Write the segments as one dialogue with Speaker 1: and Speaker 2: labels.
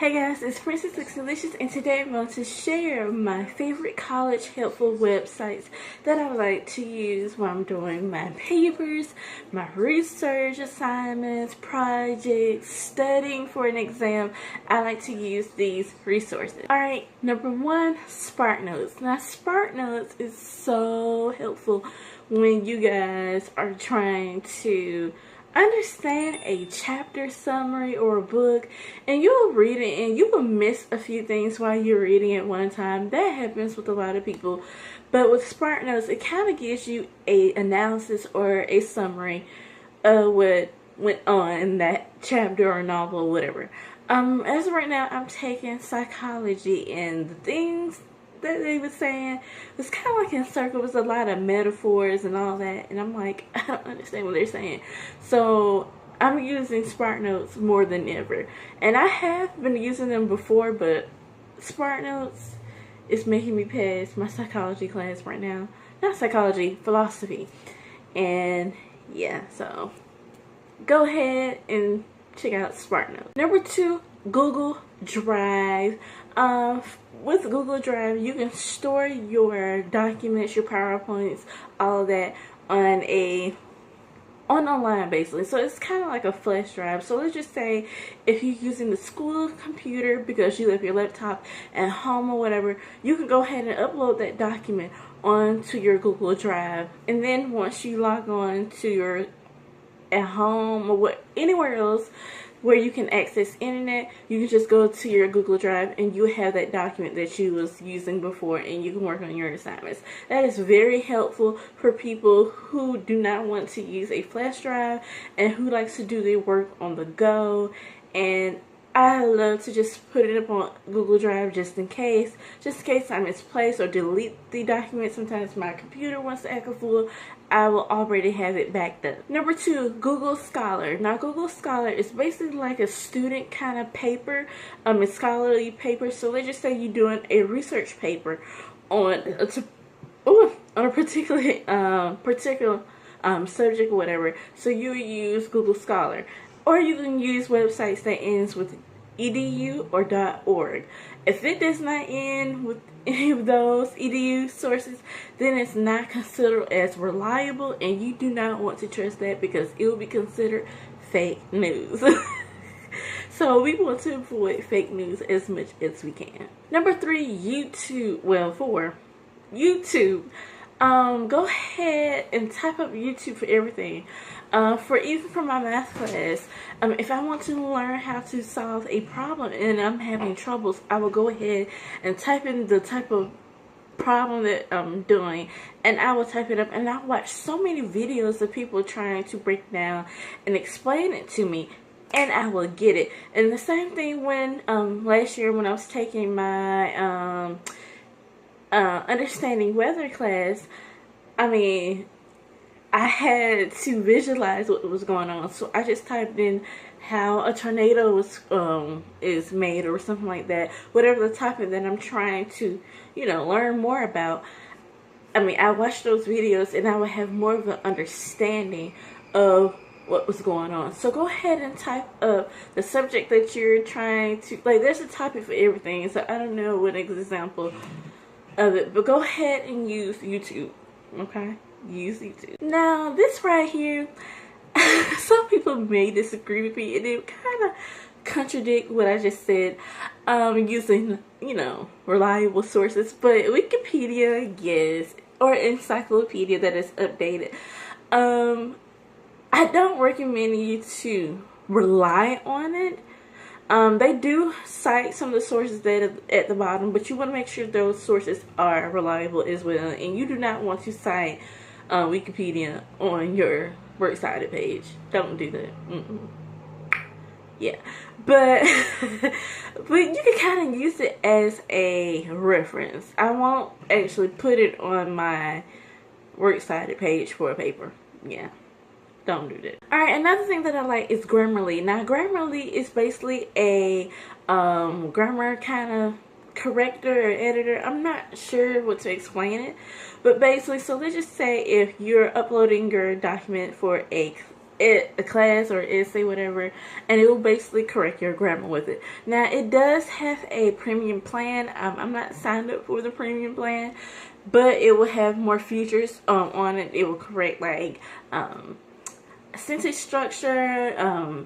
Speaker 1: Hey guys, it's PrincessLexiseLicious, and today I'm going to share my favorite college helpful websites that I like to use when I'm doing my papers, my research assignments, projects, studying for an exam. I like to use these resources. Alright, number one, SparkNotes. Now SparkNotes is so helpful when you guys are trying to understand a chapter summary or a book, and you'll read it and you will miss a few things while you're reading it one time. That happens with a lot of people, but with SparkNotes it kind of gives you a analysis or a summary of what went on in that chapter or novel or whatever. As of right now, I'm taking psychology, and the things that they were saying was kind of like in circles, a lot of metaphors and all that, and I'm like, I don't understand what they're saying. So I'm using SparkNotes more than ever, and I have been using them before, but SparkNotes is making me pass my psychology class right now. Not psychology, philosophy. And yeah, so go ahead and check out SparkNotes. Number two, Google Drive. With Google Drive, you can store your documents, your PowerPoints, all of that online basically. So it's kind of like a flash drive. So let's just say if you're using the school computer because you left your laptop at home or whatever, you can go ahead and upload that document onto your Google Drive, and then once you log on to your at home or anywhere else where you can access internet, you can just go to your Google Drive and you have that document that you was using before, and you can work on your assignments. That is very helpful for people who do not want to use a flash drive and who likes to do their work on the go. And I love to just put it up on Google Drive just in case I misplace or delete the document. Sometimes my computer wants to act a fool. I will already have it backed up. Number two, Google Scholar. Now Google Scholar is basically like a student kind of paper, a scholarly paper. So let's just say you're doing a research paper on a particular subject or whatever. So you use Google Scholar. Or you can use websites that ends with edu or .org. If it does not end with any of those edu sources, then it's not considered as reliable, and you do not want to trust that because it will be considered fake news. So we want to avoid fake news as much as we can. Number three, YouTube. Well, four, YouTube. Go ahead and type up YouTube for everything. Even for my math class, if I want to learn how to solve a problem and I'm having troubles, I will go ahead and type in the type of problem that I'm doing, and I will type it up, and I watch so many videos of people trying to break down and explain it to me, and I will get it. And the same thing when last year when I was taking my understanding weather class, I had to visualize what was going on, so I just typed in how a tornado is made or something like that. Whatever the topic that I'm trying to, learn more about. I watched those videos and I would have more of an understanding of what was going on. So go ahead and type up the subject that you're trying to, there's a topic for everything, so I don't know what example of it, but go ahead and use YouTube, okay? Use YouTube. Now this right here, some people may disagree with me and it kind of contradict what I just said, using reliable sources, but Wikipedia, yes, or Encyclopedia that is updated. I don't recommend you to rely on it. They do cite some of the sources that are at the bottom, but you want to make sure those sources are reliable as well, and you do not want to cite Wikipedia on your works cited page. Don't do that. Yeah, but you can kind of use it as a reference. I won't actually put it on my works cited page for a paper. Yeah. Don't do that. Alright, another thing that I like is Grammarly. Now, Grammarly is basically a grammar kind of corrector or editor. I'm not sure what to explain it, but basically, so let's just say if you're uploading your document for a a class or essay, whatever, and it will basically correct your grammar with it. Now, it does have a premium plan. I'm not signed up for the premium plan, but it will have more features on it. It will correct like sentence structure,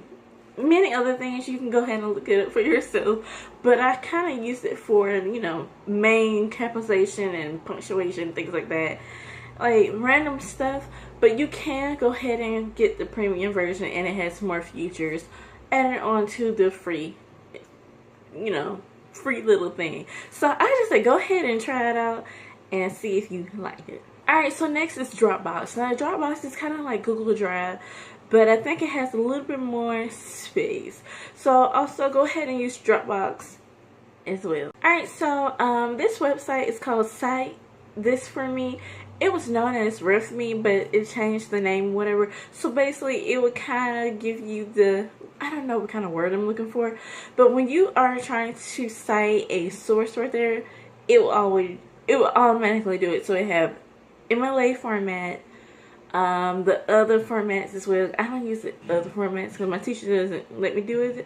Speaker 1: many other things. You can go ahead and look it up for yourself, but I kind of use it for, you know, main capitalization and punctuation, things like that, like random stuff. But you can go ahead and get the premium version, and it has more features added on to the free, you know, free little thing. So I just say go ahead and try it out and see if you like it. Alright, so next is Dropbox. Now, Dropbox is kind of like Google Drive, but I think it has a little bit more space. So also go ahead and use Dropbox as well. Alright, so this website is called Cite. This for me, it was known as RefMe, but it changed the name, whatever. So basically, it would kind of give you the, I don't know what kind of word I'm looking for, but when you are trying to cite a source right there, it will automatically do it. So it have MLA format, the other formats as well. I don't use the other formats because my teacher doesn't let me do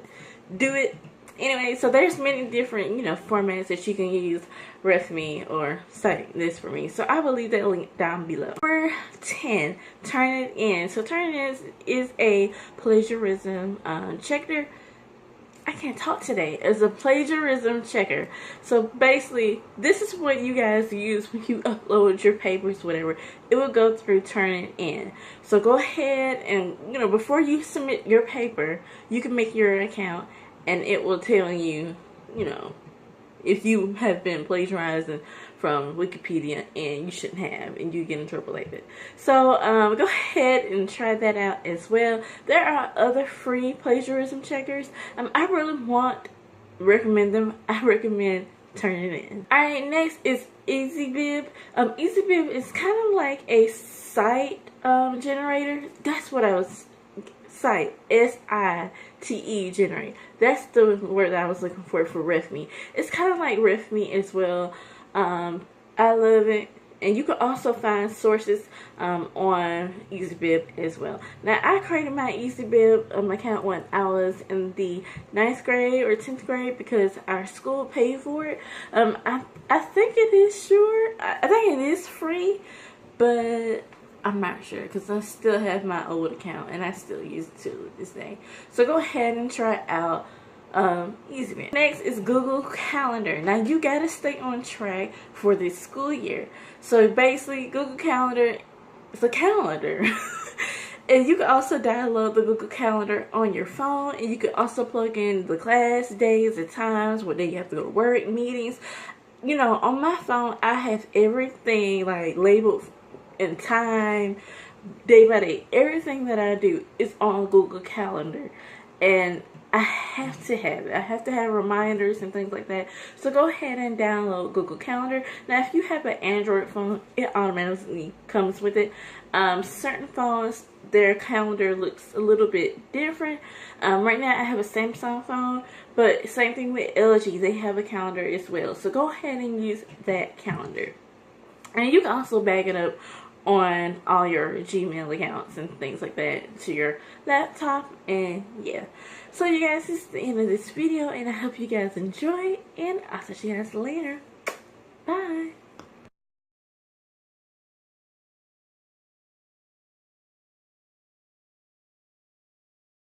Speaker 1: it. Anyway, so there's many different, you know, formats that you can use, RefMe or Cite this for me. So I will leave that link down below. Number 10, Turnitin. So Turnitin is a plagiarism checker. I can't talk today. It's a plagiarism checker. So basically, this is what you guys use when you upload your papers, whatever. It will go through Turnitin. So go ahead and, you know, before you submit your paper, you can make your account, and it will tell you, you know, if you have been plagiarizing from Wikipedia and you shouldn't have, and you get in trouble like that. So go ahead and try that out as well. There are other free plagiarism checkers. I really recommend them. I recommend Turnitin. Alright, next is Easybee. Easybee is kind of like a site generator. That's what I was Cite, S-I-T-E generator. That's the word that I was looking for RefMe. It's kind of like RefMe as well. I love it. And you can also find sources on Easybee as well. Now, I created my Easybee account when I was in the 9th grade or 10th grade because our school paid for it. I think it is I think it is free, but I'm not sure because I still have my old account and I still use it to this day. So go ahead and try out Easybee. Next is Google Calendar. Now you gotta stay on track for this school year. So basically, Google Calendar is a calendar. And you can also download the Google Calendar on your phone, and you can also plug in the class days and times, what day you have to go to work, meetings. You know, on my phone, I have everything like labeled in time, day by day. Everything that I do is on Google Calendar, and I have to have it. I have to have reminders and things like that. So go ahead and download Google Calendar. Now, if you have an Android phone, it automatically comes with it. Certain phones, their calendar looks a little bit different. Right now, I have a Samsung phone, but same thing with LG. They have a calendar as well. So go ahead and use that calendar. And you can also back it up on all your Gmail accounts and things like that to your laptop. And yeah, so you guys, this is the end of this video, and I hope you guys enjoy, and I'll see you guys later. Bye.